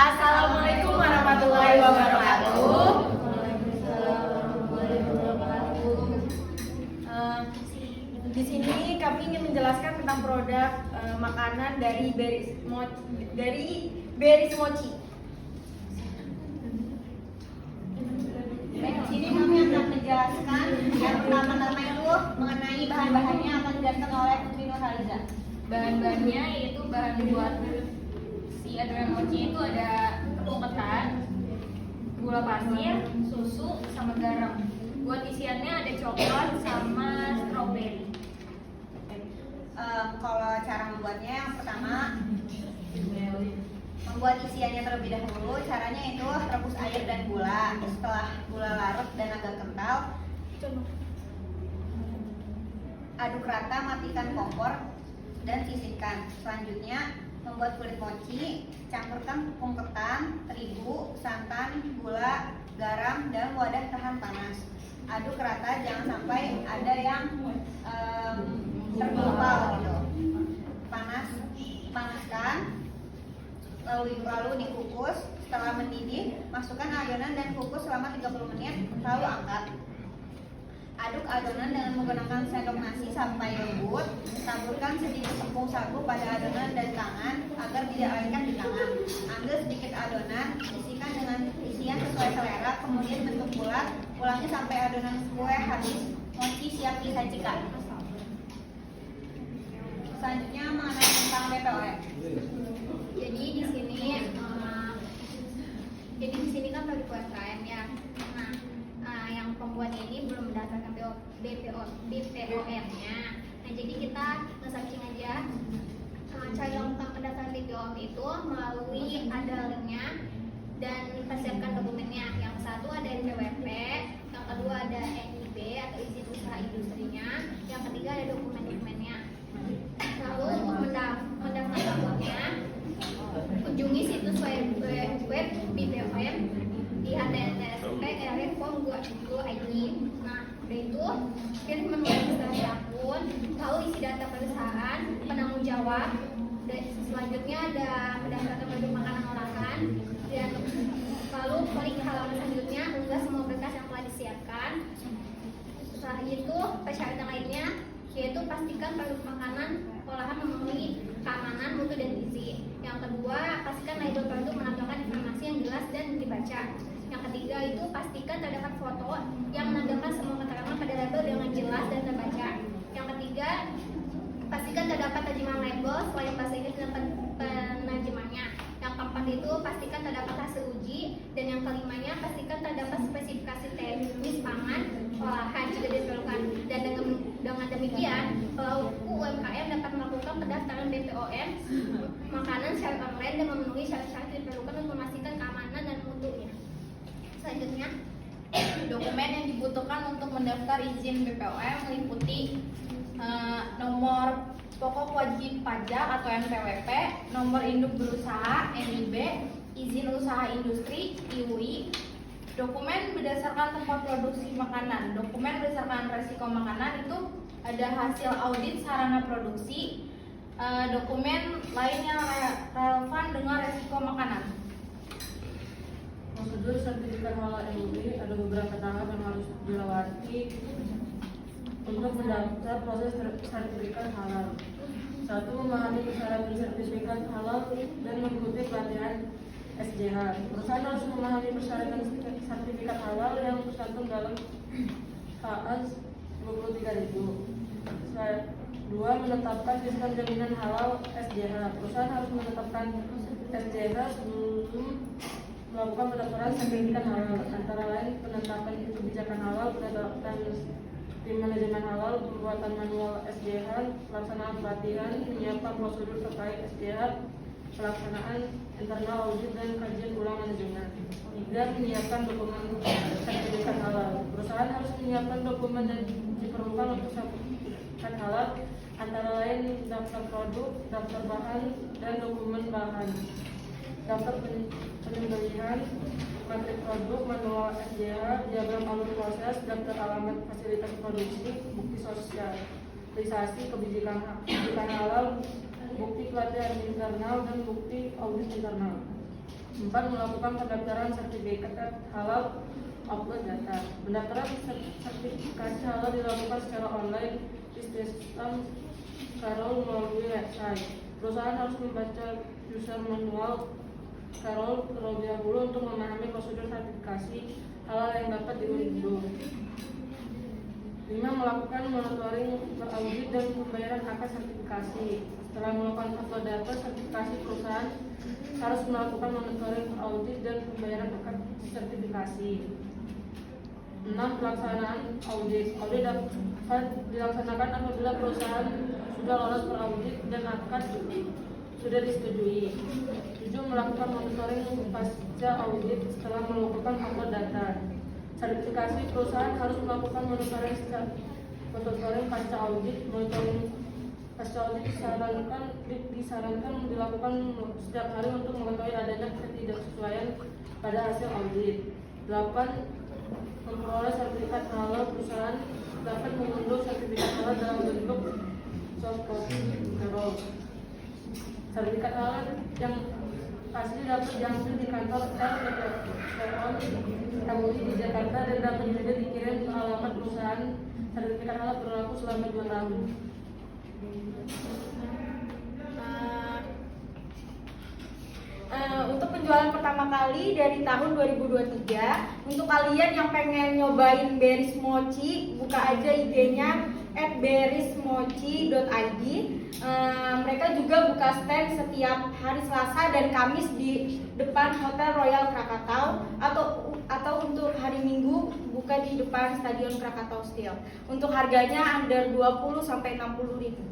Assalamualaikum warahmatullahi wabarakatuh. Di sini kami ingin menjelaskan tentang produk makanan dari Berries Mochi. Baik, di sini kami akan menjelaskan yang pertama-tama itu mengenai bahan-bahannya akan dijelaskan oleh Putri Nurhaliza. Bahan-bahannya yaitu bahan buat si adonan mochi itu ada tepung ketan, gula pasir, susu, sama garam. Buat isiannya ada coklat sama stroberi. Kalau cara membuatnya yang pertama membuat isiannya terlebih dahulu. Caranya itu rebus air dan gula. Setelah gula larut dan agak kental, aduk rata, matikan kompor dan sisihkan. Selanjutnya membuat kulit mochi, campurkan tepung ketan, terigu, santan, gula, garam, dan wadah tahan panas. Aduk rata, jangan sampai ada yang tergumpal gitu. Panaskan, lalu dikukus. Setelah mendidih, masukkan adonan dan kukus selama 30 menit, lalu angkat. Aduk adonan dengan menggunakan sendok nasi sampai lembut. Taburkan sedikit tepung sagu pada adonan dan tangan agar tidak lengket di tangan. Ambil sedikit adonan, isikan dengan isian sesuai selera, kemudian bentuk bulat. Ulangi sampai adonan kue habis. Mochi siap disajikan. Selanjutnya mengenai tentang BPOM. Jadi di sini kan baru UMKM ya. Nah, yang pembuatnya ini belum mendaftarkan BPOM-nya. Nah, jadi kita nge-searching aja. Cara untuk pendaftaran BPOM itu melalui ada linknya dan persiapkan dokumennya. Yang satu ada NPWP, yang kedua ada NIB atau izin usaha industrinya, yang ketiga ada dokumen-dokumennya. Lalu untuk mendaftar akunnya, kunjungi situs web BPOM di http://form.go.id. Nah, udah itu pilih menu registrasi akun, lalu isi data perusahaan, penanggung jawab. Dan selanjutnya ada mendaftarkan produk makanan olahan, dan lalu klik halaman selanjutnya, unggah semua berkas yang telah disiapkan. Setelah itu persyaratan lainnya yaitu pastikan produk makanan olahan memenuhi keamanan, mutu, dan gizi. Yang kedua, pastikan label produk menampilkan informasi yang jelas dan dibaca. Yang ketiga itu pastikan terdapat foto yang menampilkan semua keterangan pada label dengan jelas dan terbaca. Yang ketiga, pastikan terdapat terjemahan label selain bahasa Inggris dan penerjemahnya. Yang keempat itu pastikan terdapat hasil uji, dan yang kelimanya pastikan terdapat spesifikasi teknis pangan olahan jika diperlukan. Dan dengan demikian, pelaku UMKM dapat melakukan pendaftaran BPOM makanan secara online dan memenuhi syarat-syarat yang diperlukan untuk memastikan keamanan dan mutunya. Selanjutnya, Dokumen yang dibutuhkan untuk mendaftar izin BPOM meliputi nomor pokok wajib pajak atau NPWP, nomor induk berusaha NIB, izin usaha industri IUI, dokumen berdasarkan tempat produksi makanan. Dokumen berdasarkan resiko makanan itu ada hasil audit sarana produksi, dokumen lain yang relevan dengan resiko makanan. Prosedur sertifikat halal MUI ada beberapa tahap yang harus dilewati untuk mendaftar proses sertifikat halal. 1. Memahami persyaratan sertifikat halal dan mengikuti pelatihan SJH. Perusahaan harus memahami persyaratan sertifikat halal yang tercantum dalam KAS 23.000. 2. Menetapkan sistem jaminan halal SJH. Perusahaan harus menetapkan SJH sebelum melakukan pendaftaran sertifikat halal, antara lain penetapan kebijakan halal, penetapan tim manajemen halal, pembuatan manual SJH, pelaksanaan pelatihan, menyiapkan prosedur terkait SJH, pelaksanaan internal audit dan kajian ulang manajemen. 3. Menyiapkan dokumen sertifikat halal. Perusahaan harus menyiapkan dokumen yang diperlukan untuk sertifikat halal, antara lain daftar produk, daftar bahan, dan dokumen bahan, daftar penyembelihan, materi produk, manual SJH, diagram alur proses, daftar alamat fasilitas produksi, bukti sosialisasi kebijakan halal, bukti pelatihan internal, dan bukti audit internal. 4. Melakukan pendaftaran sertifikat halal upload data. Pendaftaran sertifikasi halal dilakukan secara online di sistem Karol melalui website. Perusahaan harus membaca user manual Karol terlebih dahulu untuk memahami prosedur sertifikasi halal yang dapat diunduh. 5. Melakukan monitoring, audit, dan pembayaran akan sertifikasi. Setelah melakukan upload data sertifikasi, perusahaan harus melakukan monitoring, audit, dan pembayaran akan sertifikasi. 6. Pelaksanaan audit. Audit dapat dilaksanakan apabila perusahaan sudah lolos per audit dan akan sudah disetujui. 7. Melakukan monitoring pasca audit setelah melakukan upload data. Sertifikasi perusahaan harus melakukan monitoring pasca audit. Monitoring pasca audit disarankan dilakukan setiap hari untuk mengetahui adanya ketidaksesuaian pada hasil audit. 8. Memperoleh sertifikat halal. Perusahaan dapat mengunduh sertifikat halal dalam bentuk soft copy Karol. Sertifikat halal yang asli dapat diambil di kantor LPPON MUI di Jakarta dan dapat juga dikirim ke alamat perusahaan. Sertifikat halal berlaku selama 2 tahun. Untuk penjualan pertama kali dari tahun 2023, untuk kalian yang pengen nyobain Berries Mochi, buka aja IG-nya @berriesmochi.id. Mereka juga buka stand setiap hari Selasa dan Kamis di depan Hotel Royal Krakatau, atau untuk hari Minggu buka di depan Stadion Krakatau Steel. Untuk harganya under 20 sampai 60 ribu.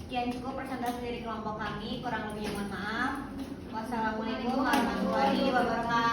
Sekian cukup presentasi dari kelompok kami, kurang lebihnya mohon maaf. Wassalamualaikum warahmatullahi wabarakatuh.